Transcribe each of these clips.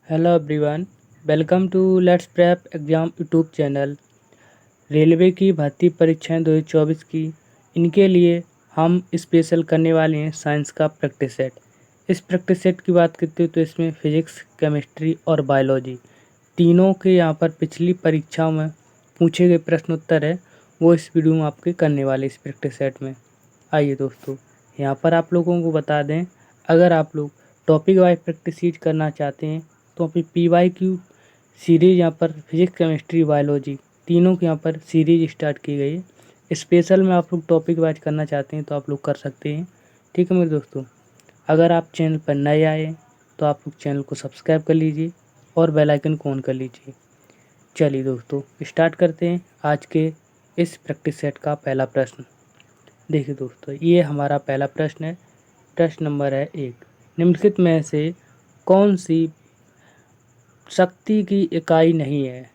Hello everyone, welcome to let's prep exam YouTube channel. Railway की भर्ती परीक्षाएं 2024 की, इनके लिए हम स्पेशल करने वाले हैं साइंस का प्रैक्टिस सेट। इस प्रैक्टिस सेट की बात करते हो तो इसमें फिजिक्स, केमिस्ट्री और बायोलॉजी तीनों के यहाँ पर पिछली परीक्षाओं में पूछे गए प्रश्न उत्तर है, वो इस वीडियो में आपके करने वाले इस प्रैक्टिस सेट में। आइए दोस्तों, यहाँ पर आप लोगों को बता दें, अगर आप लोग टॉपिक वाइज प्रैक्टिस सीट करना चाहते हैं तो अभी PYQ सीरीज़ यहाँ पर फिजिक्स, केमिस्ट्री, बायोलॉजी तीनों के यहाँ पर सीरीज स्टार्ट की गई है। स्पेशल में आप लोग टॉपिक वाइज करना चाहते हैं तो आप लोग कर सकते हैं। ठीक है मेरे दोस्तों, अगर आप चैनल पर नए आए तो आप लोग चैनल को सब्सक्राइब कर लीजिए और बेल आइकन को ऑन कर लीजिए। चलिए दोस्तों, स्टार्ट करते हैं आज के इस प्रैक्टिस सेट का पहला प्रश्न। देखिए दोस्तों, ये हमारा पहला प्रश्न है। प्रश्न नंबर है 1, निम्नलिखित में से कौन सी शक्ति की इकाई नहीं है?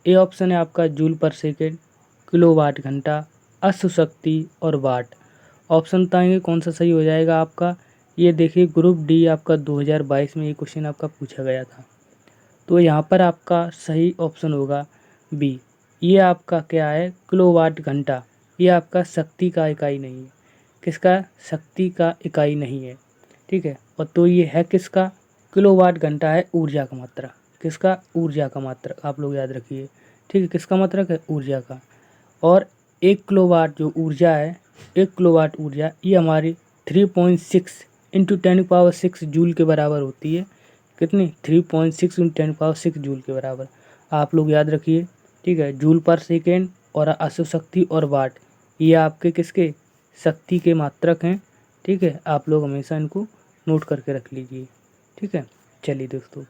ए ऑप्शन है आपका जूल पर सेकेंड, किलोवाट घंटा, अश्व शक्ति और वाट। ऑप्शन बताएंगे कौन सा सही हो जाएगा आपका। ये देखिए, ग्रुप डी आपका 2022 में ये क्वेश्चन आपका पूछा गया था। तो यहाँ पर आपका सही ऑप्शन होगा बी। ये आपका क्या है, किलोवाट घंटा। ये आपका शक्ति का इकाई नहीं है। किसका? शक्ति का इकाई नहीं है। ठीक है, और तो ये है किसका? किलोवाट घंटा है ऊर्जा का मात्रा। किसका? ऊर्जा का मात्रा, आप लोग याद रखिए। ठीक है, किसका मात्रक है? ऊर्जा का। और 1 किलोवाट जो ऊर्जा है, 1 किलोवाट ऊर्जा ये हमारी 3.6 इंटू 10 की पावर 6 जूल के बराबर होती है। कितनी? 3.6 इंटू 10 की पावर 6 जूल के बराबर। आप लोग याद रखिए। ठीक है, जूल पर सेकेंड और अश्व शक्ति और वाट, ये आपके किसके? शक्ति के मात्रक हैं। ठीक है, आप लोग हमेशा इनको नोट करके रख लीजिए। ठीक है, चलिए दोस्तों,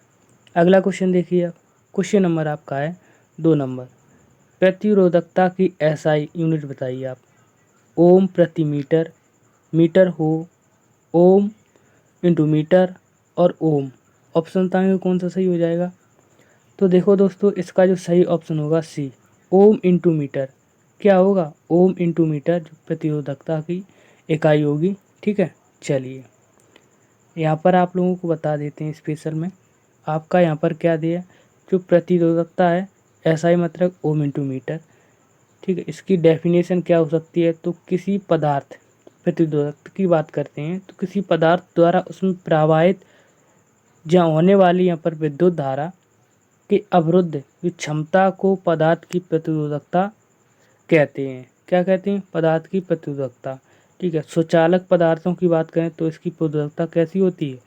अगला क्वेश्चन देखिए आप। क्वेश्चन नंबर आपका है 2 नंबर। प्रतिरोधकता की एसआई यूनिट बताइए आप। ओम प्रति मीटर, मीटर हो, ओम इंटू मीटर और ओम। ऑप्शन बताएंगे कौन सा सही हो जाएगा। तो देखो दोस्तों, इसका जो सही ऑप्शन होगा सी, ओम इंटू मीटर। क्या होगा? ओम इंटू मीटर जो प्रतिरोधकता की इकाई होगी। ठीक है, चलिए यहाँ पर आप लोगों को बता देते हैं स्पेशल में। आपका यहाँ पर क्या दिया, जो प्रतिरोधकता है एसआई मतलब ओम इंटू मीटर। ठीक है, इसकी डेफिनेशन क्या हो सकती है, तो किसी पदार्थ, प्रतिरोधक की बात करते हैं तो किसी पदार्थ द्वारा उसमें प्रवाहित या होने वाली यहाँ पर विद्युत धारा के अवरुद्ध जो क्षमता को पदार्थ की प्रतिरोधकता कहते हैं। क्या कहते हैं? पदार्थ की प्रतिरोधकता। ठीक है, सुचालक पदार्थों की बात करें तो इसकी प्रतिरोधकता कैसी होती है?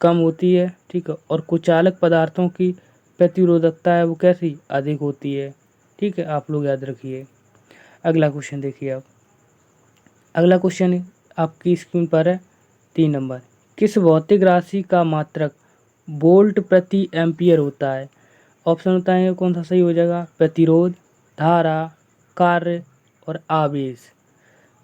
कम होती है। ठीक है, और कुचालक पदार्थों की प्रतिरोधकता है वो कैसी? अधिक होती है। ठीक है, आप लोग याद रखिए। अगला क्वेश्चन देखिए आप। अगला क्वेश्चन आपकी स्क्रीन पर है 3 नंबर। किस भौतिक राशि का मात्रक वोल्ट प्रति एम्पियर होता है? ऑप्शन बताएंगे कौन सा सही हो जाएगा। प्रतिरोध, धारा, कार्य और आवेश।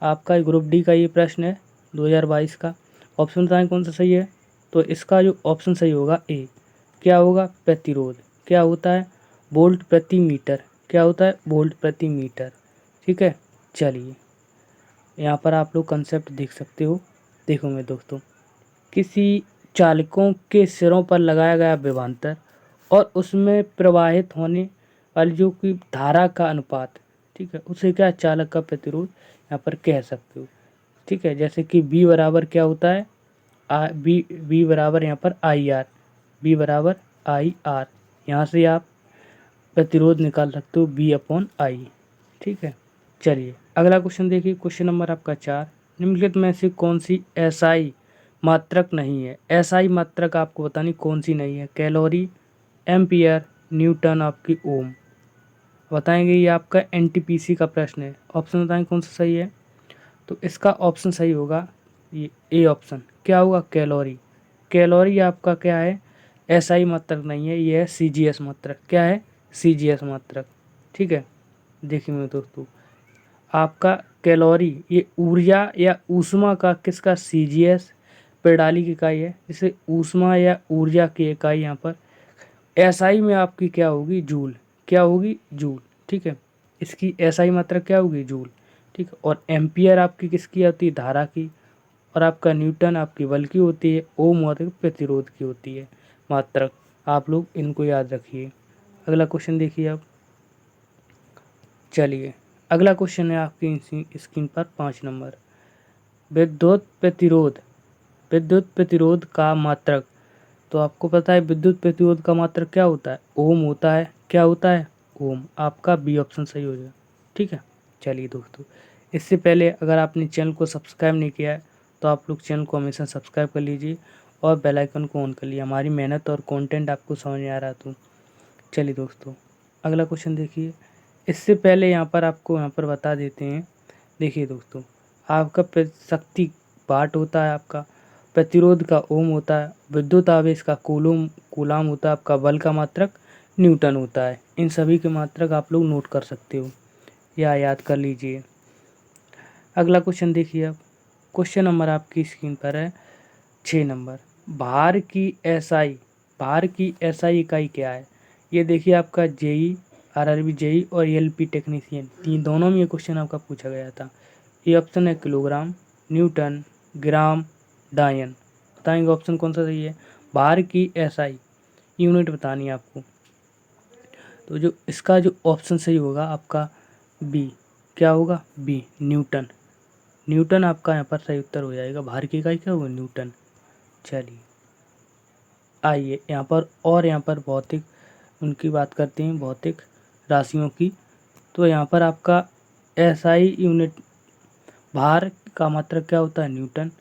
आपका ग्रुप डी का ये प्रश्न है 2022 का। ऑप्शन बताएं कौन सा सही है। तो इसका जो ऑप्शन सही होगा ए। क्या होगा? प्रतिरोध। क्या होता है? वोल्ट प्रति मीटर। क्या होता है? वोल्ट प्रति मीटर। ठीक है, चलिए यहाँ पर आप लोग कंसेप्ट देख सकते हो। देखो मेरे दोस्तों, किसी चालकों के सिरों पर लगाया गया विभवांतर और उसमें प्रवाहित होने वाली जो कि धारा का अनुपात, ठीक है, उसे क्या चालक का प्रतिरोध यहाँ पर कह सकते हो। ठीक है, जैसे कि बी बराबर क्या होता है, बी बराबर यहाँ पर आई आर, बी बराबर आई आर। यहाँ से आप प्रतिरोध निकाल सकते हो बी अपॉन आई। ठीक है, चलिए अगला क्वेश्चन देखिए। क्वेश्चन नंबर आपका 4, निम्नलिखित में से कौन सी एसआई मात्रक नहीं है? एसआई मात्रक आपको बतानी कौन सी नहीं है। कैलोरी, एम्पियर, न्यूटन, आपकी ओम। बताएंगे, ये आपका एनटीपीसी का प्रश्न है। ऑप्शन बताएं कौन सा सही है। तो इसका ऑप्शन सही होगा ये ए ऑप्शन। क्या होगा? कैलोरी। कैलोरी आपका क्या है? एसआई मात्रक नहीं है, ये है सीजीएस मात्रक। क्या है? सीजीएस मात्रक। ठीक है, देखिए मेरे दोस्तों, आपका कैलोरी ये ऊर्जा या ऊष्मा का किसका? सीजीएस प्रणाली की इकाई है। जैसे ऊष्मा या ऊर्जा की इकाई यहाँ पर एसआई में आपकी क्या होगी? जूल। क्या होगी? जूल। ठीक है, इसकी एसआई मात्रा क्या होगी? जूल। ठीक है, और एम्पियर आपकी किसकी होती है? धारा की। और आपका न्यूटन आपकी बल की होती है। ओम और प्रतिरोध की होती है मात्रक। आप लोग इनको याद रखिए। अगला क्वेश्चन देखिए अब। चलिए अगला क्वेश्चन है आपकी स्क्रीन पर 5 नंबर। विद्युत प्रतिरोध, विद्युत प्रतिरोध का मात्रक। तो आपको पता है विद्युत प्रतिरोध का मात्रक क्या होता है? ओम होता है। क्या होता है? ओम। आपका बी ऑप्शन सही हो जाएगा। ठीक है। चलिए दोस्तों, इससे पहले अगर आपने चैनल को सब्सक्राइब नहीं किया है तो आप लोग चैनल को हमेशा सब्सक्राइब कर लीजिए और बेल आइकन को ऑन कर लीजिए। हमारी मेहनत और कंटेंट आपको समझ में आ रहा है तो चलिए दोस्तों अगला क्वेश्चन देखिए। इससे पहले यहाँ पर आपको यहाँ पर बता देते हैं। देखिए दोस्तों, आपका शक्ति वाट होता है, आपका प्रतिरोध का ओम होता है, विद्युत आवेश का कूलाम होता है, आपका बल का मात्रक न्यूटन होता है। इन सभी के मात्रक आप लोग नोट कर सकते हो या याद कर लीजिए। अगला क्वेश्चन देखिए अब। क्वेश्चन नंबर आपकी स्क्रीन पर है 6 नंबर। भार की एसआई, भार की एसआई इकाई क्या है? ये देखिए आपका जेई, आरआरबी जेई और एलपी टेक्नीशियन तीन दोनों में ये क्वेश्चन आपका पूछा गया था। ये ऑप्शन है किलोग्राम, न्यूटन, ग्राम, डायन। बताएंगे ऑप्शन कौन सा सही है? भार की एसआई यूनिट बतानी है आपको। तो जो इसका जो ऑप्शन सही होगा आपका बी। क्या होगा? B, Newton. न्यूटन आपका यहाँ पर सही उत्तर हो जाएगा। भार की इकाई क्या होगा? न्यूटन। चलिए आइए यहाँ पर और यहाँ पर भौतिक उनकी बात करते हैं, भौतिक राशियों की। तो यहाँ पर आपका एसआई यूनिट, भार का मात्रक क्या होता है? न्यूटन।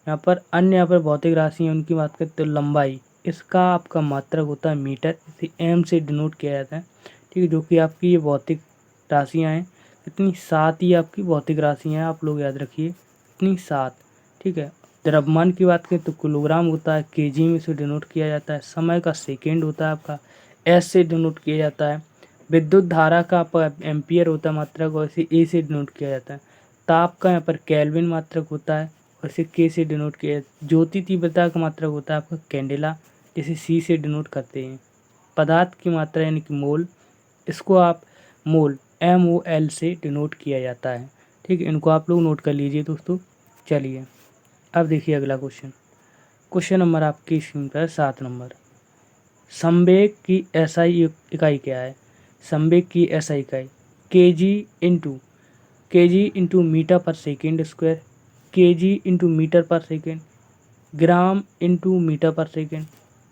यहाँ पर अन्य यहाँ पर भौतिक राशि हैं उनकी बात करते तो लंबाई, इसका आपका मात्रक होता है मीटर। इसे एम से डिनोट किया जाता है। ठीक है, जो कि आपकी ये भौतिक राशियाँ हैं। कितनी? 7 ही आपकी भौतिक राशियाँ हैं, आप लोग याद रखिए। कितनी? 7। ठीक है। द्रव्यमान की बात करें तो किलोग्राम होता है, केजी में से डिनोट किया जाता है। समय का सेकेंड होता है आपका, एस से डिनोट किया जाता है। विद्युत धारा का आपका एम्पियर होता है मात्रक, और इसे ए से डिनोट किया जाता है। ताप का यहाँ पर केल्विन मात्रक होता है और इसे के से डिनोट किया जाता है। ज्योति तीव्रता का मात्रक होता है आपका कैंडेला, इसे सी से डिनोट करते हैं। पदार्थ की मात्रा यानी कि मोल, इसको आप मोल MOL से डिनोट किया जाता है। ठीक है, इनको आप लोग नोट कर लीजिए दोस्तों। चलिए अब देखिए अगला क्वेश्चन। क्वेश्चन नंबर आपकी स्क्रीन पर 7 नंबर। संवेग की एसआई इकाई क्या है? संवेग की एसआई इकाई KG into metre per second square, KG into metre per second, gram into metre per second,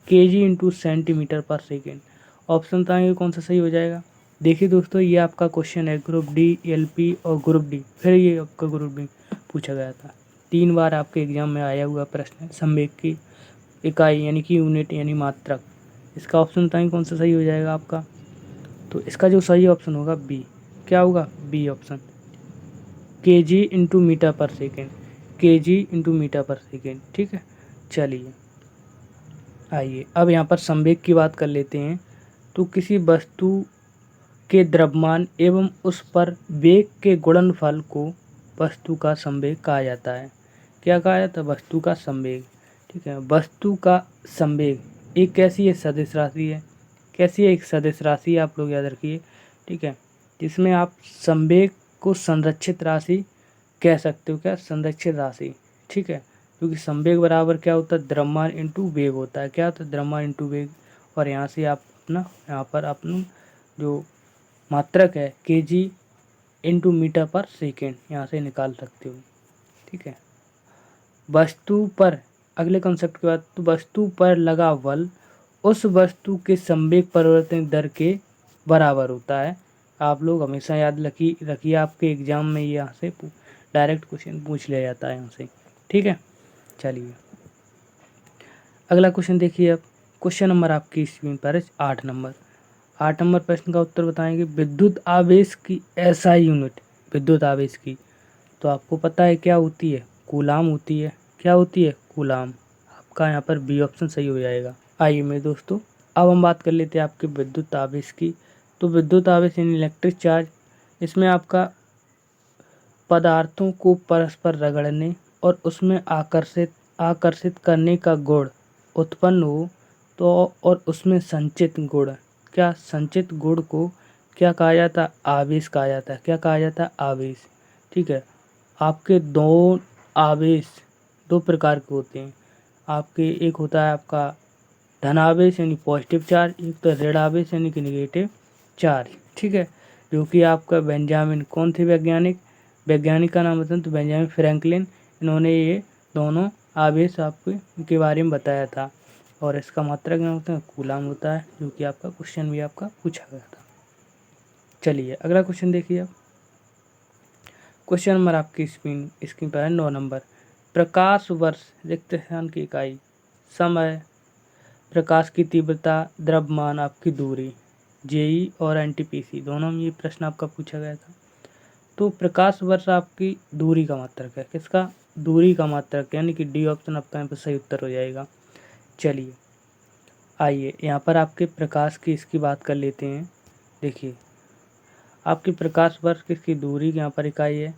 KG into centimetre per second. Option बताएंगे कौन सा सही हो जाएगा। देखिए दोस्तों, ये आपका क्वेश्चन है ग्रुप डी, एलपी और ग्रुप डी। फिर ये आपका ग्रुप डी पूछा गया था। 3 बार आपके एग्जाम में आया हुआ प्रश्न है। संवेग की इकाई यानी कि यूनिट यानी मात्रक। इसका ऑप्शन बताएंगे कौन सा सही हो जाएगा आपका। तो इसका जो सही ऑप्शन होगा बी। क्या होगा? B option, KG into metre per second, KG into metre per second. ठीक है। चलिए आइए अब यहाँ पर संवेग की बात कर लेते हैं। तो किसी वस्तु के द्रव्यमान एवं उस पर वेग के गुणनफल को वस्तु का संवेग कहा जाता है। क्या कहा जाता है? वस्तु का संवेग। ठीक है, वस्तु का संवेग एक कैसी है? सदिश राशि है। कैसी है? एक सदिश राशि, आप लोग याद रखिए। ठीक है, जिसमें आप संवेग को संरक्षित राशि कह सकते हो। क्या? संरक्षित राशि। ठीक है, क्योंकि संवेग बराबर क्या होता है? द्रव्यमान इंटू वेग होता है। क्या होता है? द्रव्यमान इंटू वेग। और यहाँ से आप अपना यहाँ पर अपना जो मात्रक है KG into metre per second यहाँ से निकाल सकते हो। ठीक है। वस्तु पर अगले कॉन्सेप्ट के बाद, तो वस्तु पर लगा बल उस वस्तु के संवेग परिवर्तन दर के बराबर होता है। आप लोग हमेशा याद रखिए, आपके एग्जाम में ये यहाँ से डायरेक्ट क्वेश्चन पूछ लिया जाता है यहाँ से। ठीक है। चलिए अगला क्वेश्चन देखिए अब। क्वेश्चन नंबर आपकी स्क्रीन पर है 8 नंबर। 8 नंबर प्रश्न का उत्तर बताएंगे। विद्युत आवेश की एसआई यूनिट, विद्युत आवेश की, तो आपको पता है क्या होती है? कूलाम होती है। क्या होती है? कूलाम। आपका यहाँ पर बी ऑप्शन सही हो जाएगा। आइए मेरे दोस्तों, अब हम बात कर लेते हैं आपके विद्युत आवेश की। तो विद्युत आवेश यानी इलेक्ट्रिक चार्ज, इसमें आपका पदार्थों को परस्पर रगड़ने और उसमें आकर्षित करने का गुण उत्पन्न हो तो, और उसमें संचित गुण, क्या संचित गुण को क्या कहा जाता है? आवेश कहा जाता है। क्या कहा जाता है? आवेश। ठीक है। आपके दो आवेश दो प्रकार के होते हैं। आपके एक होता है आपका धनावेश यानी पॉजिटिव चार्ज, एक तो ऋण आवेश यानी कि निगेटिव चार्ज। ठीक है, जो कि आपका बेंजामिन कौन थे वैज्ञानिक का नाम बताऊँ तो बेंजामिन फ्रैंकलिन, इन्होंने ये दोनों आवेश आपके के बारे में बताया था। और इसका मात्रक नाम होता है कूलाम होता है, जो कि आपका क्वेश्चन भी आपका पूछा गया था। चलिए अगला क्वेश्चन देखिए आप। क्वेश्चन नंबर आपकी स्क्रीन पर है 9 नंबर। प्रकाश वर्ष रिक्त स्थान की इकाई, समय, प्रकाश की तीव्रता, द्रव्यमान, आपकी दूरी। जेई और एनटीपीसी दोनों में ये प्रश्न आपका पूछा गया था। तो प्रकाश वर्ष आपकी दूरी का मात्रक है। किसका? दूरी का मात्रक, यानी कि डी ऑप्शन आपका यहाँ पर सही उत्तर हो जाएगा। चलिए आइए यहाँ पर आपके प्रकाश की इसकी बात कर लेते हैं। देखिए आपकी प्रकाश वर्ष किसकी दूरी की यहाँ पर इकाई है।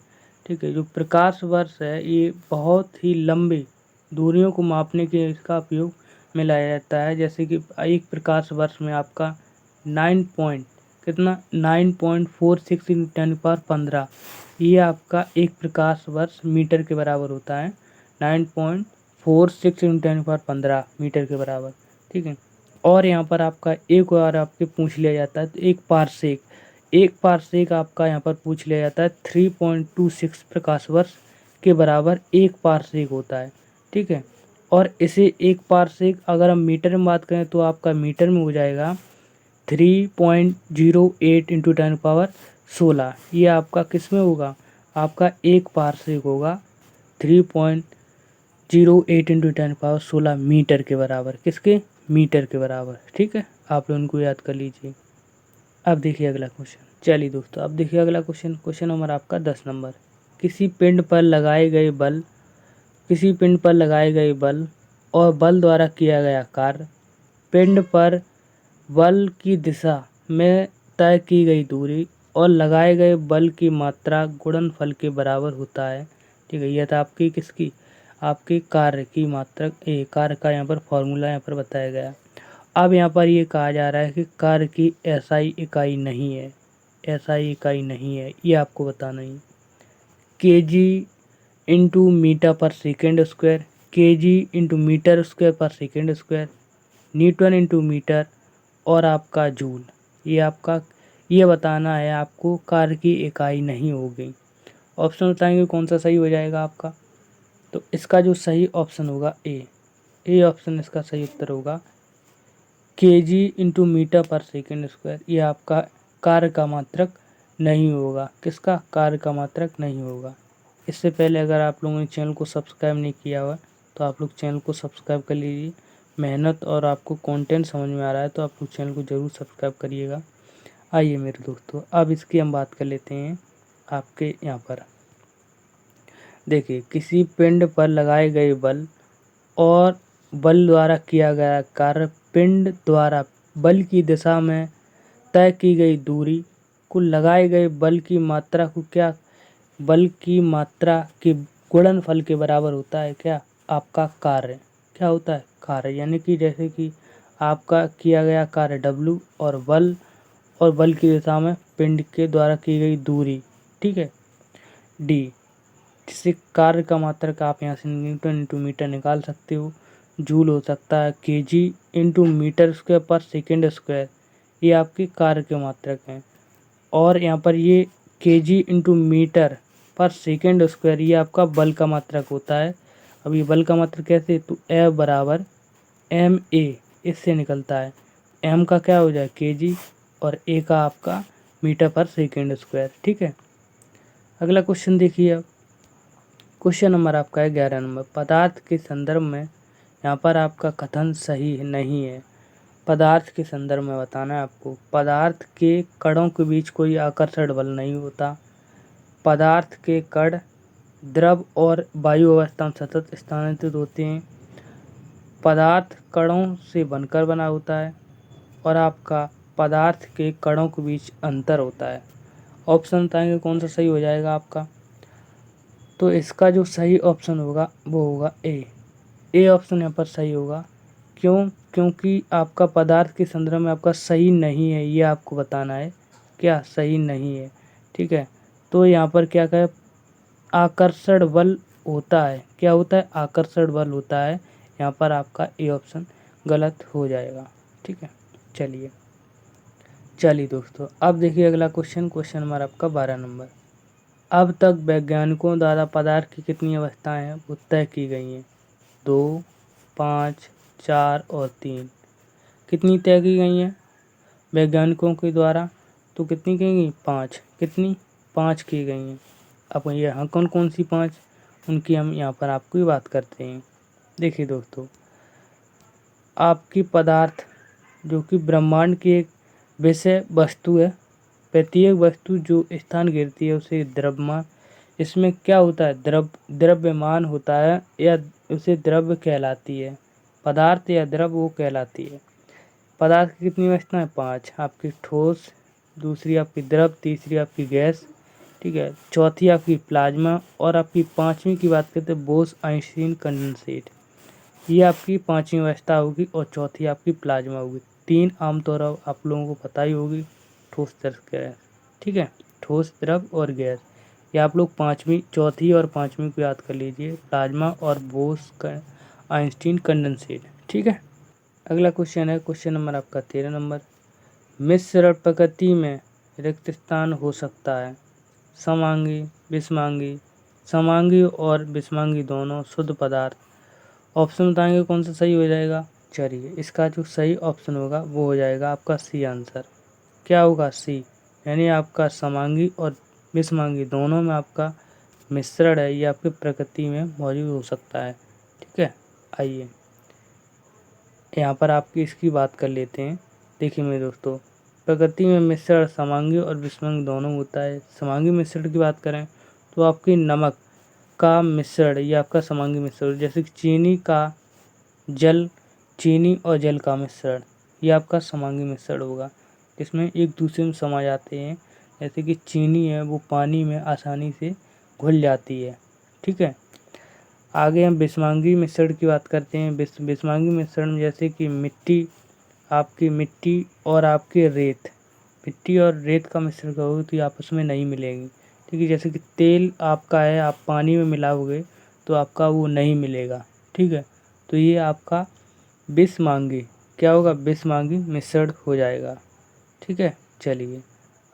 ठीक है, जो प्रकाश वर्ष है ये बहुत ही लंबी दूरियों को मापने के इसका उपयोग में लाया जाता है। जैसे कि एक प्रकाश वर्ष में आपका 9.46 × 10⁻15 ये आपका एक प्रकाश वर्ष मीटर के बराबर होता है। 9.46 × 10⁻15 मीटर के बराबर। ठीक है, और यहाँ पर आपका एक और आपके पूछ लिया जाता है तो एक पारसेक आपका यहाँ पर पूछ लिया जाता है। 3.26 प्रकाश वर्ष के बराबर एक पारसेक होता है। ठीक है, और इसे एक पारसेक अगर हम मीटर में बात करें तो आपका मीटर में हो जाएगा 3.08 × 10⁻16। ये आपका किस में होगा? आपका एक पारसेक होगा 3.08 × 10⁻16 मीटर के बराबर। किसके? मीटर के बराबर। ठीक है, आप लोग उनको याद कर लीजिए। अब देखिए अगला क्वेश्चन। चलिए दोस्तों अब देखिए अगला क्वेश्चन नंबर आपका 10 नंबर। किसी पिंड पर लगाए गए बल और बल द्वारा किया गया कार्य, पिंड पर बल की दिशा में तय की गई दूरी और लगाए गए बल की मात्रा गुणनफल के बराबर होता है। ठीक है, यह था आपकी किसकी? आपके कार्य की मात्रा कार्य का यहाँ पर फॉर्मूला यहाँ पर बताया गया। अब यहाँ पर ये कहा जा रहा है कि कार्य की एसआई इकाई नहीं है, ये आपको बताना ही। KG into metre per second square, KG into metre square per second square, newton into metre और आपका जूल। ये बताना है आपको कार्य की इकाई नहीं होगी। ऑप्शन बताएंगे कौन सा सही हो जाएगा आपका। तो इसका जो सही ऑप्शन होगा ए ऑप्शन इसका सही उत्तर होगा। KG into metre per second square ये आपका कार्य का मात्रक नहीं होगा। किसका? कार्य का मात्रक नहीं होगा। इससे पहले अगर आप लोगों ने चैनल को सब्सक्राइब नहीं किया हुआ तो आप लोग चैनल को सब्सक्राइब कर लीजिए। मेहनत और आपको कंटेंट समझ में आ रहा है तो आप लोग चैनल को ज़रूर सब्सक्राइब करिएगा। आइए मेरे दोस्तों अब इसकी हम बात कर लेते हैं। आपके यहाँ पर देखिए किसी पिंड पर लगाए गए बल और बल द्वारा किया गया कार्य, पिंड द्वारा बल की दिशा में तय की गई दूरी को लगाए गए बल की मात्रा को बल की मात्रा के गुणनफल के बराबर होता है। क्या? आपका कार्य। क्या होता है? कार्य। यानी कि जैसे कि आपका किया गया कार्य W और बल की दिशा में पिंड के द्वारा की गई दूरी। ठीक है, D। जिससे कार्य का मात्रक आप यहाँ से न्यूटन इंटू मीटर निकाल सकते हो। जूल हो सकता है KG into metre square per second square, ये आपके कार्य के मात्रक हैं। और यहाँ पर ये KG into metre per second square ये आपका बल का मात्रक होता है। अब ये बल का मात्रक कैसे? तो F बराबर ma इससे निकलता है। m का क्या हो जाए? केजी और a का आपका मीटर पर सेकेंड स्क्वायर। ठीक है, अगला क्वेश्चन देखिए अब। क्वेश्चन नंबर आपका है 11 नंबर। पदार्थ के संदर्भ में यहाँ पर आपका कथन सही नहीं है। पदार्थ के संदर्भ में बताना है आपको। पदार्थ के कणों के बीच कोई आकर्षण बल नहीं होता। पदार्थ के कण द्रव और वायु अवस्था में सतत स्थानांतरित होते हैं। पदार्थ कणों से बनकर बना होता है और आपका पदार्थ के कणों के बीच अंतर होता है। ऑप्शन बताएंगे कौन सा सही हो जाएगा आपका। तो इसका जो सही ऑप्शन होगा वो होगा ए ऑप्शन यहाँ पर सही होगा। क्यों? क्योंकि आपका पदार्थ के संदर्भ में आपका सही नहीं है, ये आपको बताना है। क्या? सही नहीं है। ठीक है, तो यहाँ पर क्या कहे? आकर्षण बल होता है। क्या होता है? आकर्षण बल होता है। यहाँ पर आपका ए ऑप्शन गलत हो जाएगा। ठीक है, चलिए दोस्तों, अब देखिए अगला क्वेश्चन नंबर आपका 12 नंबर। अब तक वैज्ञानिकों द्वारा पदार्थ की कितनी अवस्थाएं हैं वो तय की गई हैं? 2, 5, 4 और 3। कितनी तय की गई हैं वैज्ञानिकों के द्वारा? तो कितनी की गई? 5। कितनी? 5 की गई हैं। अब ये हाँ कौन कौन सी 5, उनकी हम यहाँ पर आपको बात करते हैं। देखिए दोस्तों, आपकी पदार्थ जो कि ब्रह्मांड की एक विषय वस्तु है, प्रत्येक वस्तु जो स्थान घेरती है उसे द्रव्यमान, इसमें क्या होता है? द्रव्यमान होता है या उसे द्रव्य कहलाती है। पदार्थ या द्रव्य वो कहलाती है। पदार्थ की कितनी अवस्था है? 5। आपकी ठोस, दूसरी आपकी द्रव, तीसरी आपकी गैस, ठीक है, चौथी आपकी प्लाज्मा, और आपकी पांचवी की बात करते हैं बोस आइंस्टीन कंडेंसेट। ये आपकी पांचवी अवस्था होगी और चौथी आपकी प्लाज्मा होगी। 3 आमतौर पर आप लोगों को पता ही होगी, ठोस, द्रव, गैस। ठीक है, ठोस, द्रव और गैस। ये आप लोग पांचवी, चौथी और पांचवी को याद कर लीजिए, प्लाज्मा और बोस का आइंस्टीन कंडेंसेट। ठीक है, अगला क्वेश्चन है क्वेश्चन नंबर आपका 13 नंबर। मिश्रण प्रकृति में रिक्त स्थान हो सकता है। समांगी, विषमांगी, समांगी और विषमांगी दोनों शुद्ध पदार्थ। ऑप्शन बताएंगे कौन सा सही हो जाएगा? चलिए, इसका जो सही ऑप्शन होगा वो हो जाएगा आपका सी आंसर। क्या होगा? सी, यानी आपका समांगी और विषमांगी दोनों में आपका मिश्रण है, ये आपकी प्रकृति में मौजूद हो सकता है। ठीक है, आइए यहाँ पर आपकी इसकी बात कर लेते हैं। देखिए मेरे दोस्तों, प्रकृति में मिश्रण समांगी और विषमांगी दोनों होता है। समांगी मिश्रण की बात करें तो आपकी नमक का मिश्रण, ये आपका समांगी मिश्रण, जैसे कि चीनी और जल का मिश्रण, ये आपका समांगी मिश्रण होगा, जिसमें एक दूसरे में समा जाते हैं। जैसे कि चीनी है वो पानी में आसानी से घुल जाती है। ठीक है, आगे हम विषमांगी मिश्रण की बात करते हैं। विषमांगी मिश्रण में जैसे कि मिट्टी और आपकी रेत, मिट्टी और रेत का मिश्रण करोगे तो ये आपस में नहीं मिलेगी। ठीक है, जैसे कि तेल आपका है, आप पानी में मिलाओगे तो आपका वो नहीं मिलेगा। ठीक है, तो ये आपका विषमांगी, क्या होगा? विषमांगी मिश्रण हो जाएगा। ठीक है, चलिए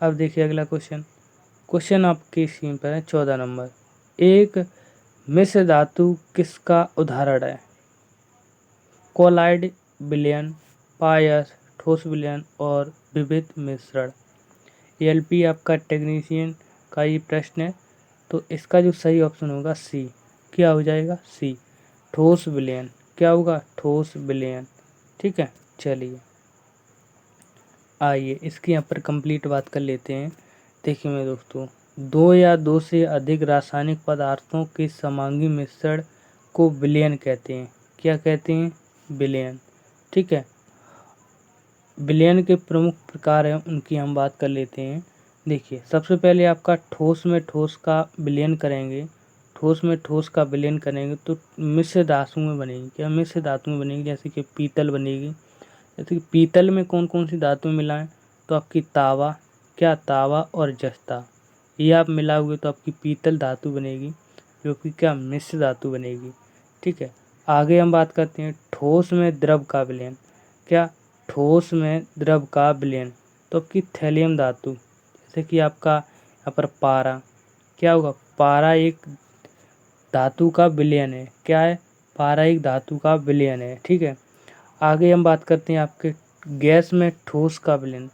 अब देखिए अगला क्वेश्चन आपकी स्क्रीन पर है 14 नंबर। एक मिश्र धातु किसका उदाहरण है? कोलाइड विलयन, पायस, ठोस विलयन और विविध मिश्रण। एलपी आपका टेक्नीशियन का ये प्रश्न है, तो इसका जो सही ऑप्शन होगा सी। क्या हो जाएगा? सी, ठोस विलयन। क्या होगा? ठोस विलयन। ठीक है, चलिए आइए इसकी यहाँ पर कंप्लीट बात कर लेते हैं। देखिए मेरे दोस्तों, दो या दो से अधिक रासायनिक पदार्थों के समांगी मिश्रण को विलयन कहते हैं। क्या कहते हैं? विलयन। ठीक है, विलयन के प्रमुख प्रकार हैं, उनकी हम बात कर लेते हैं। देखिए, सबसे पहले आपका ठोस में ठोस का विलयन करेंगे। ठोस में ठोस का विलयन करेंगे तो मिश्र धातु में बनेगी। क्या मिश्र धातु में बनेगी? जैसे कि पीतल बनेगी। जैसे कि पीतल में कौन कौन सी धातु मिलाएं? तो आपकी तावा, क्या तावा और जस्ता, ये आप मिलाओगे तो आपकी पीतल धातु बनेगी, जो कि क्या मिश्र धातु बनेगी। ठीक है, आगे हम बात करते हैं ठोस में द्रव का विलयन। क्या? ठोस में द्रव का विलयन, तो आपकी थैलियम धातु, जैसे कि आपका यहाँ पर पारा, क्या होगा? पारा एक धातु का विलयन है। क्या है? पारा एक धातु का विलयन है। ठीक है, आगे हम बात करते हैं आपके गैस में ठोस का विलयन।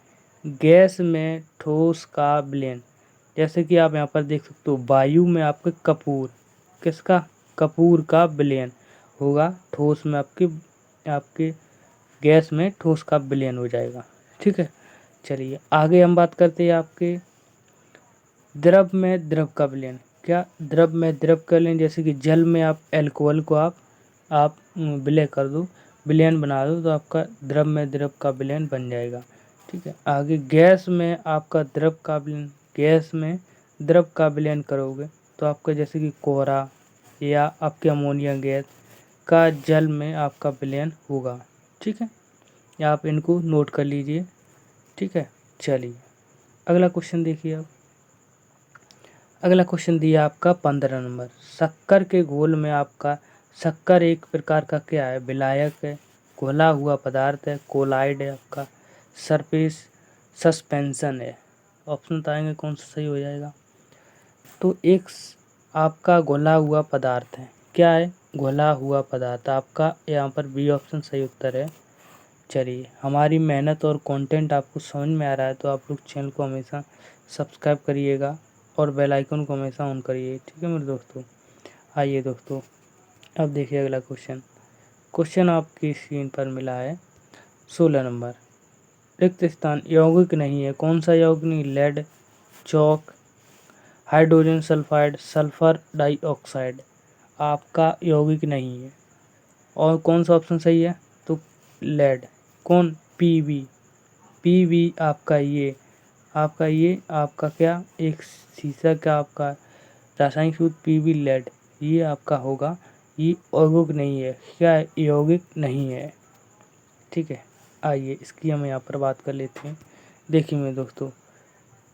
गैस में ठोस का विलयन, जैसे कि आप यहाँ पर देख सकते हो वायु में आपके कपूर, किसका? कपूर का विलयन होगा। ठोस में आपके गैस में ठोस का विलयन हो जाएगा। ठीक है, चलिए आगे हम बात करते हैं आपके द्रव में द्रव का विलयन। क्या? द्रव में द्रव का विलयन, जैसे कि जल में आप एल्कोहल को आप विलय कर दो, विलयन बना दो तो आपका द्रव में द्रव का विलयन बन जाएगा। ठीक है, आगे गैस में आपका द्रव का विलयन, गैस में द्रव का विलयन करोगे तो आपका जैसे कि कोहरा या आपके अमोनिया गैस का जल में आपका विलयन होगा। ठीक है, या आप इनको नोट कर लीजिए। ठीक है, चलिए अगला क्वेश्चन देखिए। अब अगला क्वेश्चन दिया आपका 15 नंबर। शक्कर के घोल में आपका, शक्कर एक प्रकार का क्या है? विलायक है। घुला हुआ पदार्थ है, कोलाइड है आपका, सरफेस सस्पेंशन है। ऑप्शन बताएंगे कौन सा सही हो जाएगा। तो एक आपका घुला हुआ पदार्थ है, क्या है घुला हुआ पदार्थ, आपका यहाँ पर बी ऑप्शन सही उत्तर है। चलिए, हमारी मेहनत और कंटेंट आपको समझ में आ रहा है तो आप लोग चैनल को हमेशा सब्सक्राइब करिएगा और बेल आइकन को हमेशा ऑन करिए, ठीक है मेरे दोस्तों। आइए दोस्तों, अब देखिए अगला क्वेश्चन। क्वेश्चन आपकी स्क्रीन पर मिला है 16 नंबर। रिक्त स्थान यौगिक नहीं है, कौन सा यौगिक नहीं, लेड, चौक, हाइड्रोजन सल्फाइड, सल्फर डाइऑक्साइड आपका यौगिक नहीं है। और कौन सा ऑप्शन सही है, तो लेड, कौन, पीबी, पीबी आपका क्या, एक शीशा का आपका रासायनिक सूत्र पीबी लेड, ये आपका होगा, ये यौगिक नहीं है, क्या है, यौगिक नहीं है, ठीक है। आइए इसकी हम यहाँ पर बात कर लेते हैं। देखिए मेरे दोस्तों,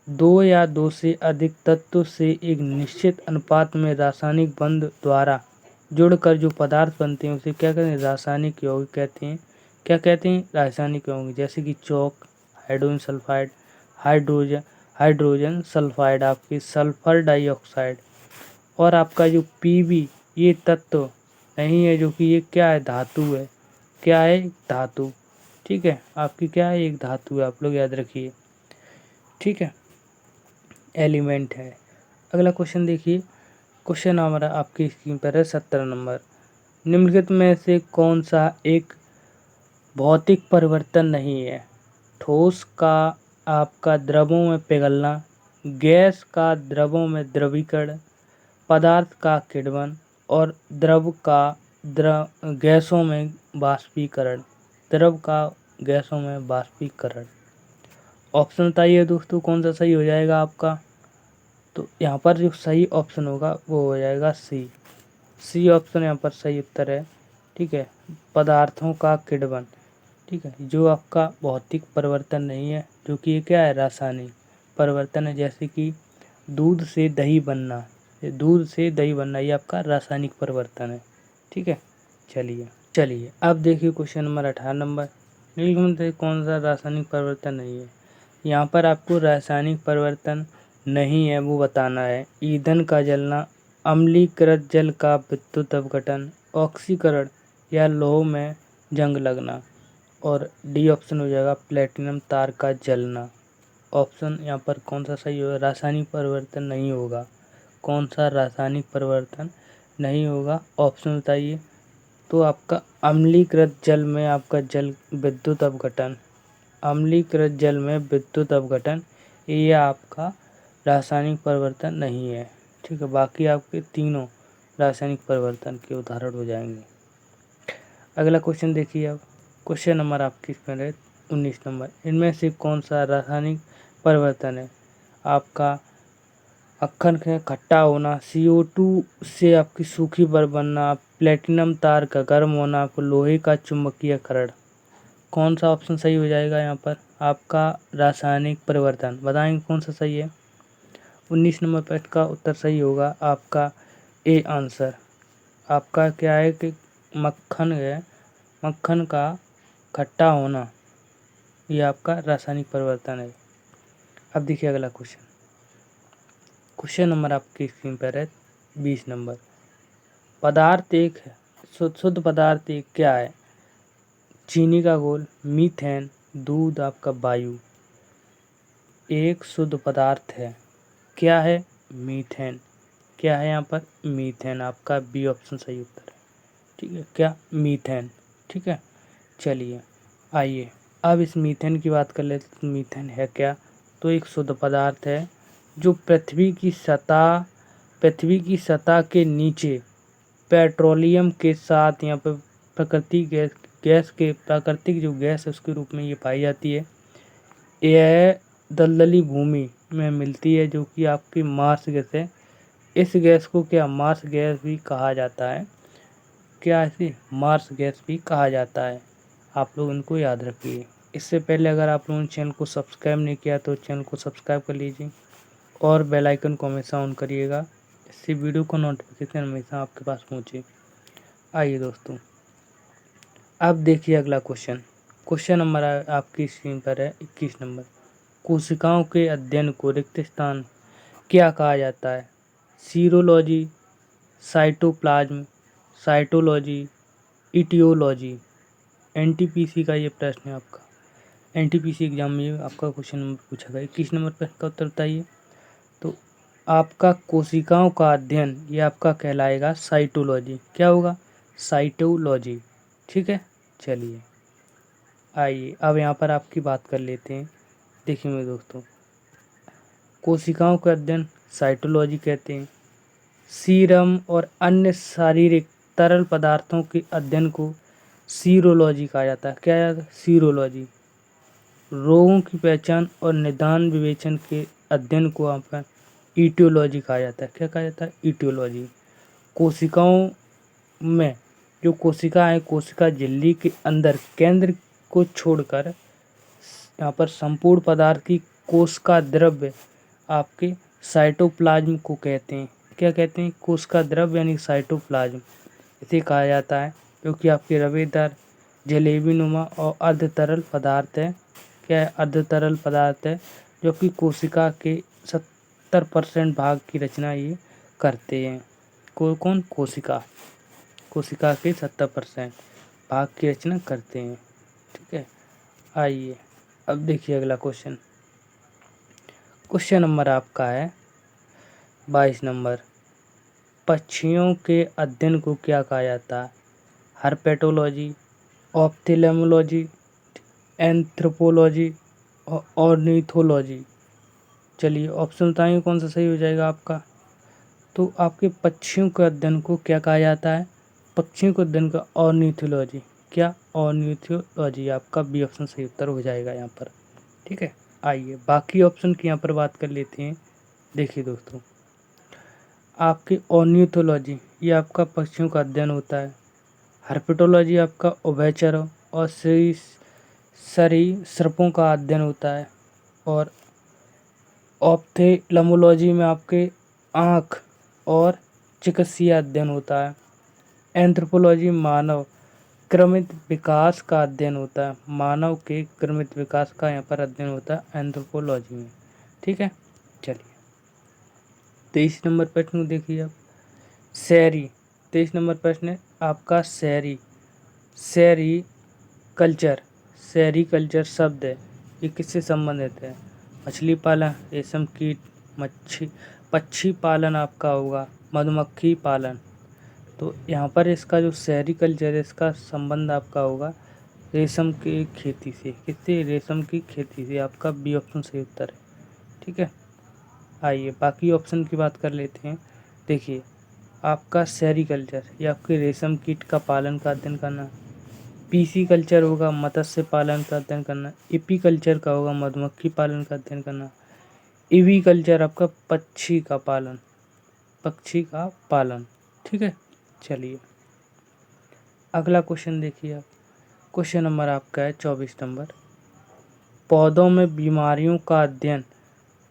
दो या दो से अधिक तत्व से एक निश्चित अनुपात में रासायनिक बंध द्वारा जुड़कर जो पदार्थ बनते हैं उसे क्या कहते हैं, रासायनिक यौगिक कहते हैं। क्या कहते हैं, रासायनिक यौगिक, जैसे कि चौक, हाइड्रोजन सल्फाइड, हाइड्रोजन सल्फाइड आपकी, सल्फर डाइऑक्साइड। और आपका जो पीबी ये तत्व नहीं है, जो कि ये क्या है, धातु है, क्या है, धातु, ठीक है। आपकी क्या है, एक धातु है, आप लोग याद रखिए, ठीक है, एलिमेंट है। अगला क्वेश्चन देखिए, क्वेश्चन हमारा आपकी स्क्रीन पर है 17 नंबर। निम्नलिखित में से कौन सा एक भौतिक परिवर्तन नहीं है, ठोस का आपका द्रवों में पिघलना, गैस का द्रवों में द्रवीकरण, पदार्थ का किण्वन और द्रव का गैसों में बाष्पीकरण, द्रव का गैसों में बाष्पीकरण। ऑप्शन बताइए दोस्तों कौन सा सही हो जाएगा आपका। तो यहाँ पर जो सही ऑप्शन होगा वो हो जाएगा सी, सी ऑप्शन यहाँ पर सही उत्तर है, ठीक है, पदार्थों का किण्वन, ठीक है, जो आपका भौतिक परिवर्तन नहीं है, जो कि ये क्या है, रासायनिक परिवर्तन है। जैसे कि दूध से दही बनना, दूध से दही बनना ये आपका रासायनिक परिवर्तन है, ठीक है। चलिए अब देखिए क्वेश्चन नंबर 18 नंबर। निम्नलिखित में से कौन सा रासायनिक परिवर्तन नहीं है। यहाँ पर आपको रासायनिक परिवर्तन नहीं है वो बताना है। ईंधन का जलना, अम्लीकृत जल का विद्युत अपघटन, ऑक्सीकरण या लौह में जंग लगना। और डी ऑप्शन हो जाएगा प्लेटिनम तार का जलना। ऑप्शन यहाँ पर कौन सा सही होगा, रासायनिक परिवर्तन नहीं होगा, कौन सा रासायनिक परिवर्तन नहीं होगा, ऑप्शन बताइए। तो आपका अम्लीकृत जल में आपका जल विद्युत अपघटन, अम्लीकृत जल में विद्युत अपघटन ये आपका रासायनिक परिवर्तन नहीं है, ठीक है। बाकी आपके तीनों रासायनिक परिवर्तन के उदाहरण हो जाएंगे। अगला क्वेश्चन देखिए, अब क्वेश्चन नंबर आपकी इसमें है 19 नंबर। इनमें से कौन सा रासायनिक परिवर्तन है आपका, अक्खन का खट्टा होना, CO2 से आपकी सूखी बर्फ बनना, प्लेटिनम तार का गर्म होना, आपको लोहे का चुंबकीयकरण। कौन सा ऑप्शन सही हो जाएगा यहाँ पर आपका, रासायनिक परिवर्तन बताएंगे कौन सा सही है। 19 नंबर प्रश्न का उत्तर सही होगा आपका ए आंसर। आपका क्या है कि मक्खन है, मक्खन का खट्टा होना ये आपका रासायनिक परिवर्तन है। अब देखिए अगला क्वेश्चन, क्वेश्चन नंबर आपकी स्क्रीन पर है 20 नंबर। पदार्थ एक है, शुद्ध पदार्थ एक क्या है, चीनी का घोल, मीथेन, दूध, आपका वायु। एक शुद्ध पदार्थ है, क्या है, मीथेन, क्या है यहाँ पर, मीथेन, आपका बी ऑप्शन सही उत्तर है, ठीक है, क्या, मीथेन, ठीक है। चलिए आइए अब इस मीथेन की बात कर लेते हैं। तो मीथेन है क्या, तो एक शुद्ध पदार्थ है जो पृथ्वी की सतह के नीचे पेट्रोलियम के साथ यहाँ पर प्राकृतिक जो गैस है उसके रूप में ये पाई जाती है। यह दलदली भूमि में मिलती है, जो कि आपकी मार्स गैस है। इस गैस को क्या मार्स गैस भी कहा जाता है, क्या इसे मार्स गैस भी कहा जाता है, आप लोग इनको याद रखिए। इससे पहले अगर आप लोगों ने चैनल को सब्सक्राइब नहीं किया तो चैनल को सब्सक्राइब कर लीजिए और बेल आइकन को हमेशा ऑन करिएगा, इससे वीडियो को नोटिफिकेशन हमेशा आपके पास पहुँचे। आइए दोस्तों, अब देखिए अगला क्वेश्चन। क्वेश्चन नंबर आपकी स्क्रीन पर है 21 नंबर। कोशिकाओं के अध्ययन को रिक्त स्थान क्या कहा जाता है? Serology, cytoplasm, cytology, etiology. NTPC का ये प्रश्न है आपका। एनटीपीसी एग्जाम में आपका क्वेश्चन नंबर पूछा गया। 21 नंबर प्रश्न का उत्तर बताइए। तो आपका कोशिकाओं का अध्ययन ये आपका कहलाएगा साइटोलॉजी। क्या होगा? साइटोलॉजी। ठीक है, चलिए आइए अब यहाँ पर आपकी बात कर लेते हैं। देखिए मेरे दोस्तों, कोशिकाओं का अध्ययन साइटोलॉजी कहते हैं। सीरम और अन्य शारीरिक तरल पदार्थों के अध्ययन को सीरोलॉजी कहा जाता है। क्या याद? सीरोलॉजी। रोगों की पहचान और निदान विवेचन के अध्ययन को आपका ईटियोलॉजी कहा जाता है। क्या कहा जाता है? ईटियोलॉजी। कोशिकाओं में जो कोशिका है, कोशिका झिल्ली के अंदर केंद्र को छोड़कर यहाँ पर संपूर्ण पदार्थ की कोशिका द्रव्य आपके साइटोप्लाज्म को कहते हैं। क्या कहते हैं? कोशिका द्रव्य यानी साइटोप्लाज्म इसे कहा जाता है, क्योंकि आपके रवेदार जलेबी नुमा और अर्ध तरल पदार्थ है। क्या है? अर्ध तरल पदार्थ है, जो कि कोशिका के 70% भाग की रचना ये करते हैं। कौन? कोशिका। कोशिका के 70% भाग की रचना करते हैं। ठीक है, आइए अब देखिए अगला क्वेश्चन। क्वेश्चन नंबर आपका है 22 नंबर। पक्षियों के अध्ययन को क्या कहा जाता है? हर्पेटोलॉजी, ऑप्थेल्मोलॉजी, एंथ्रोपोलॉजी और ऑर्निथोलॉजी। चलिए ऑप्शन बताइए कौन सा सही हो जाएगा आपका। तो आपके पक्षियों के अध्ययन को क्या कहा जाता है? पक्षियों के अध्ययन का ऑर्निथोलॉजी। क्या? ऑर्निथोलॉजी। आपका बी ऑप्शन सही उत्तर हो जाएगा यहाँ पर। ठीक है, आइए बाकी ऑप्शन की यहाँ पर बात कर लेते हैं। देखिए दोस्तों, आपकी ऑर्निथोलॉजी ये आपका पक्षियों का अध्ययन होता है। हर्पेटोलॉजी आपका उभयचर और सरीसृपों का अध्ययन होता है। और ऑप्थेल्मोलॉजी में आपके आँख और चिकित्सीय अध्ययन होता है। एंथ्रोपोलॉजी मानव क्रमित विकास का अध्ययन होता है। मानव के क्रमित विकास का यहाँ पर अध्ययन होता है एंथ्रोपोलॉजी में। ठीक है, चलिए 23 नंबर प्रश्न देखिए आप। शहरी 23 नंबर प्रश्न है आपका शहरी कल्चर। शहरी कल्चर शब्द है, ये किससे संबंधित है? मछली पालन, रेशम कीट, पक्षी पालन आपका होगा, मधुमक्खी पालन। तो यहाँ पर इसका जो शहरी कल्चर है इसका संबंध आपका होगा रेशम की खेती से। किससे? रेशम की खेती से। आपका बी ऑप्शन सही उत्तर है। ठीक है, आइए बाकी ऑप्शन की बात कर लेते हैं। देखिए आपका शहरी कल्चर ये आपके रेशम कीट का पालन का अध्ययन करना। पीसी कल्चर होगा मत्स्य पालन का अध्ययन करना। एपी कल्चर का होगा मधुमक्खी पालन का अध्ययन करना। ईवी कल्चर आपका पक्षी का पालन। ठीक है, चलिए अगला क्वेश्चन देखिए आप। क्वेश्चन नंबर आपका है 24 नंबर। पौधों में बीमारियों का अध्ययन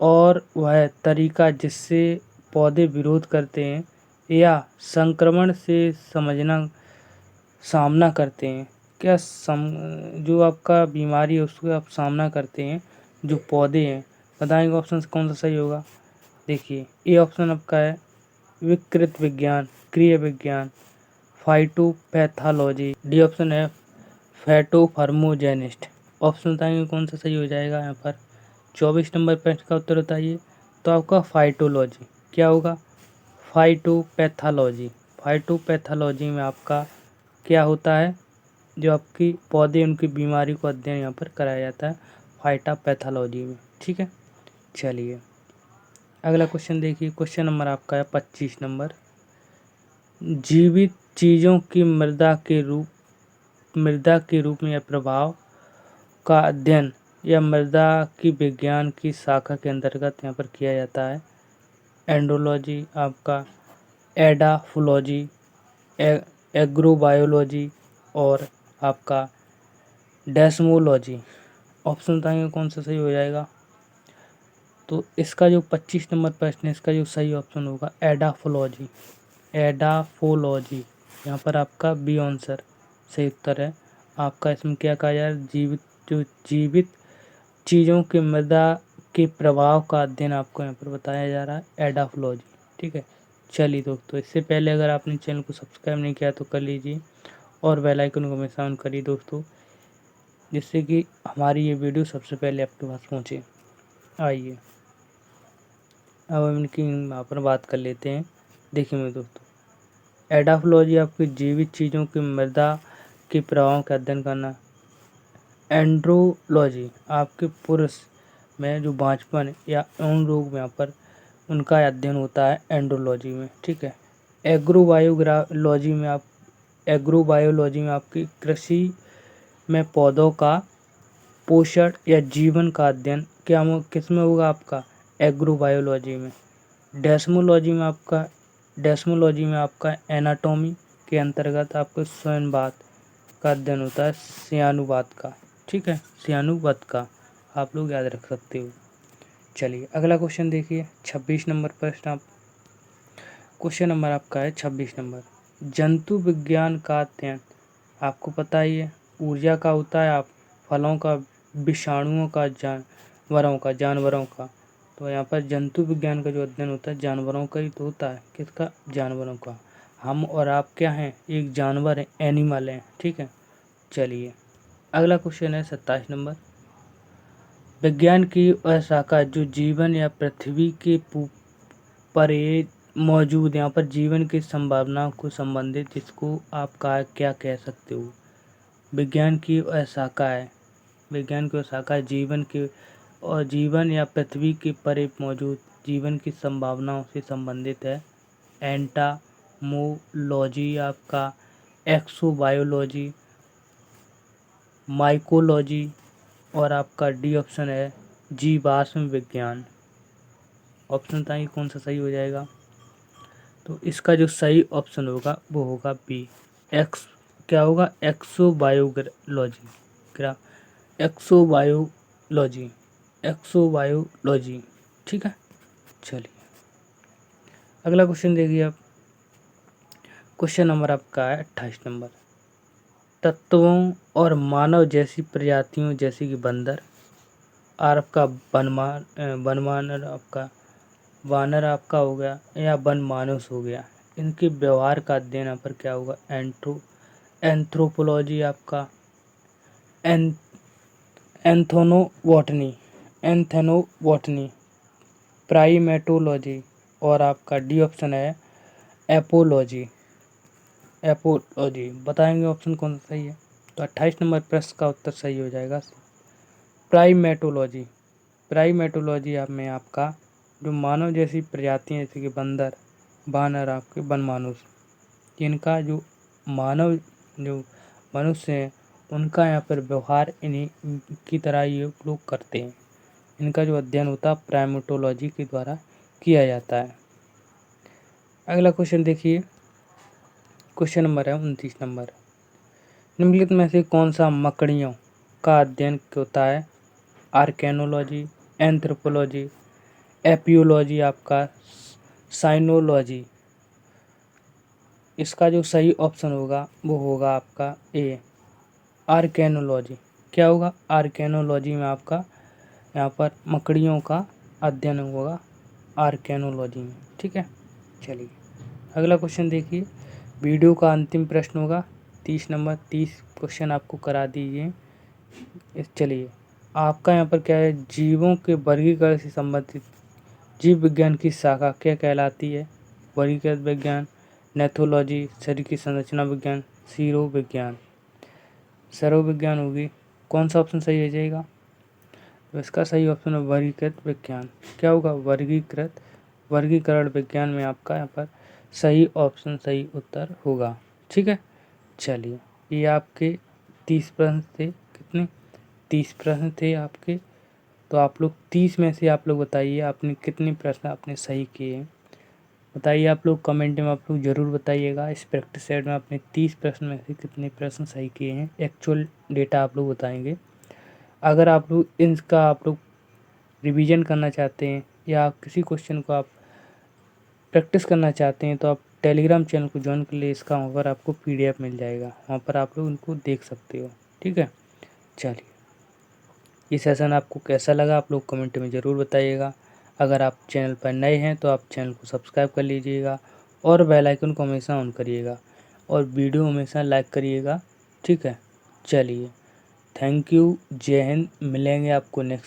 और वह तरीका जिससे पौधे विरोध करते हैं या संक्रमण से सामना करते हैं। क्या जो आपका बीमारी है उसको आप सामना करते हैं जो पौधे हैं, बताएंगे ऑप्शन कौन सा सही होगा। देखिए ए ऑप्शन आपका है विकृत विज्ञान, क्रिया विज्ञान, फाइटोपैथोलॉजी। डी ऑप्शन है फैटोफार्मोजेनिस्ट। ऑप्शन बताएंगे कौन सा सही हो जाएगा यहाँ पर। 24 नंबर प्रश्न का उत्तर बताइए। तो आपका फाइटोलॉजी। क्या होगा? फाइटोपैथोलॉजी। फाइटोपैथोलॉजी में आपका क्या होता है? जो आपकी पौधे उनकी बीमारी को अध्ययन यहाँ पर कराया जाता है फाइटोपैथोलॉजी में। ठीक है, चलिए अगला क्वेश्चन देखिए। क्वेश्चन नंबर आपका है 25 नंबर। जीवित चीज़ों की मृदा के रूप में या प्रभाव का अध्ययन या मृदा की विज्ञान की शाखा के अंतर्गत यहाँ पर किया जाता है। एंडोलॉजी आपका, एडाफोलॉजी, एग्रोबायोलॉजी और आपका डेस्मोलॉजी। ऑप्शन बताएंगे कौन सा सही हो जाएगा। तो इसका जो 25 नंबर प्रश्न है इसका जो सही ऑप्शन होगा एडाफोलॉजी। यहाँ पर आपका बी आंसर सही उत्तर है। आपका इसमें क्या कहा जा रहा है, जीवित चीज़ों की मृदा के प्रभाव का अध्ययन आपको यहाँ पर बताया जा रहा है, एडाफोलॉजी। ठीक है, चलिए दोस्तों, इससे पहले अगर आपने चैनल को सब्सक्राइब नहीं किया तो कर लीजिए और बेल आइकन को हमेशा ऑन करिए दोस्तों, जिससे कि हमारी ये वीडियो सबसे पहले आपके पास पहुँचे। आइए अब हम इनकी यहाँ पर बात कर लेते हैं। देखिए मेरे दोस्तों, एडाफोलॉजी आपकी जीवित चीज़ों की मृदा के प्रभावों का अध्ययन करना। एंड्रोलॉजी आपके पुरुष में जो बांझपन या यौन रोग में यहाँ पर उनका अध्ययन होता है एंड्रोलॉजी में। ठीक है, एग्रोबायोलॉजी में आपकी कृषि में पौधों का पोषण या जीवन का अध्ययन किस में होगा, आपका एग्रोबायोलॉजी में। डेस्मोलॉजी में आपका एनाटॉमी के अंतर्गत आपको स्वयंवाद का अध्ययन होता है, सियानुवाद का। ठीक है, सियानुवाद का आप लोग याद रख सकते हो। चलिए अगला क्वेश्चन देखिए, 26 नंबर प्रश्न। आप क्वेश्चन नंबर आपका है 26 नंबर। जंतु विज्ञान का अध्ययन आपको पता ही है, ऊर्जा का होता है, आप फलों का, विषाणुओं का, जानवरों का। तो यहाँ पर जंतु विज्ञान का जो अध्ययन होता है जानवरों का ही तो होता है। किसका, जानवरों का। हम और आप क्या हैं, एक जानवर है, एनिमल है। ठीक है, चलिए अगला क्वेश्चन है 27 नंबर। विज्ञान की वह शाखा जो जीवन या पृथ्वी के पर मौजूद यहाँ पर जीवन की संभावनाओं को संबंधित, जिसको आप क्या कह सकते हो। विज्ञान की वह शाखा है, जीवन के और जीवन या पृथ्वी के परे मौजूद जीवन की संभावनाओं से संबंधित है। एंटामोलॉजी आपका, एक्सोबायोलॉजी, माइकोलॉजी और आपका डी ऑप्शन है जीवाश्म विज्ञान। ऑप्शन बताइए कौन सा सही हो जाएगा। तो इसका जो सही ऑप्शन होगा वो होगा बी, क्या होगा, एक्सोबायोलॉजी। क्या, एक्सोबायोलॉजी। ठीक है, चलिए अगला क्वेश्चन देखिए आप। क्वेश्चन नंबर आपका है 28 नंबर। तत्वों और मानव जैसी प्रजातियों जैसे कि बंदर और आपका वानर आपका हो गया या वन मानुस हो गया, इनके व्यवहार का अध्ययन यहाँ पर क्या होगा, एंथ्रोपोलॉजी आपका, एंथेनोबॉटनी, प्राइमेटोलॉजी और आपका डी ऑप्शन है एपोलॉजी। बताएंगे ऑप्शन कौन सा सही है। तो 28 नंबर प्रश्न का उत्तर सही हो जाएगा प्राइमेटोलॉजी आप में आपका जो मानव जैसी प्रजातियां जैसे कि बंदर, वानर, आपके वनमानुष, इनका जो मनुष्य हैं उनका यहाँ पर व्यवहार इन्हीं की तरह ये लोग करते हैं। इनका जो अध्ययन होता है प्राइमेटोलॉजी के द्वारा किया जाता है। अगला क्वेश्चन देखिए, क्वेश्चन नंबर है 29 नंबर। निम्नलिखित में से कौन सा मकड़ियों का अध्ययन होता है, आर्केनोलॉजी, एंथ्रोपोलॉजी, एपियोलॉजी आपका, साइनोलॉजी। इसका जो सही ऑप्शन होगा वो होगा आपका ए, आर्केनोलॉजी। क्या होगा, आर्केनोलॉजी में आपका यहाँ पर मकड़ियों का अध्ययन होगा आर्केनोलॉजी में। ठीक है, चलिए अगला क्वेश्चन देखिए। वीडियो का अंतिम प्रश्न होगा 30 नंबर। 30 क्वेश्चन आपको करा दीजिए। चलिए आपका यहाँ पर क्या है, जीवों के वर्गीकरण से संबंधित जीव विज्ञान की शाखा क्या कहलाती है, वर्गीकृत विज्ञान, नेथोलॉजी, शरीर की संरचना विज्ञान, सीरो विज्ञान। सर्व विज्ञान होगी। कौन सा ऑप्शन सही हो जाएगा, तो इसका सही ऑप्शन है वर्गीकृत विज्ञान। क्या होगा, वर्गीकरण विज्ञान में आपका यहाँ पर सही ऑप्शन, सही उत्तर होगा। ठीक है, चलिए ये आपके 30 प्रश्न थे। कितने, 30 प्रश्न थे आपके। तो आप लोग 30 में से आप लोग बताइए आपने कितने प्रश्न आपने सही किए हैं। बताइए आप लोग कमेंट में, आप लोग ज़रूर बताइएगा इस प्रैक्टिस सेट में आपने 30 प्रश्न में से कितने प्रश्न सही किए हैं। एक्चुअल डेटा आप लोग बताएंगे। अगर आप लोग आप लोग रिवीजन करना चाहते हैं या किसी क्वेश्चन को आप प्रैक्टिस करना चाहते हैं तो आप टेलीग्राम चैनल को ज्वाइन कर लिए। इसका वहाँ पर आपको PDF मिल जाएगा, वहाँ पर आप लोग उनको देख सकते हो। ठीक है। चलिए, ये सेशन आपको कैसा लगा आप लोग कमेंट में ज़रूर बताइएगा। अगर आप चैनल पर नए हैं तो आप चैनल को सब्सक्राइब कर लीजिएगा और बेल आइकन को हमेशा ऑन करिएगा और वीडियो हमेशा लाइक करिएगा। ठीक है। चलिए, थैंक यू, जय हिंद। मिलेंगे आपको नेक्स्ट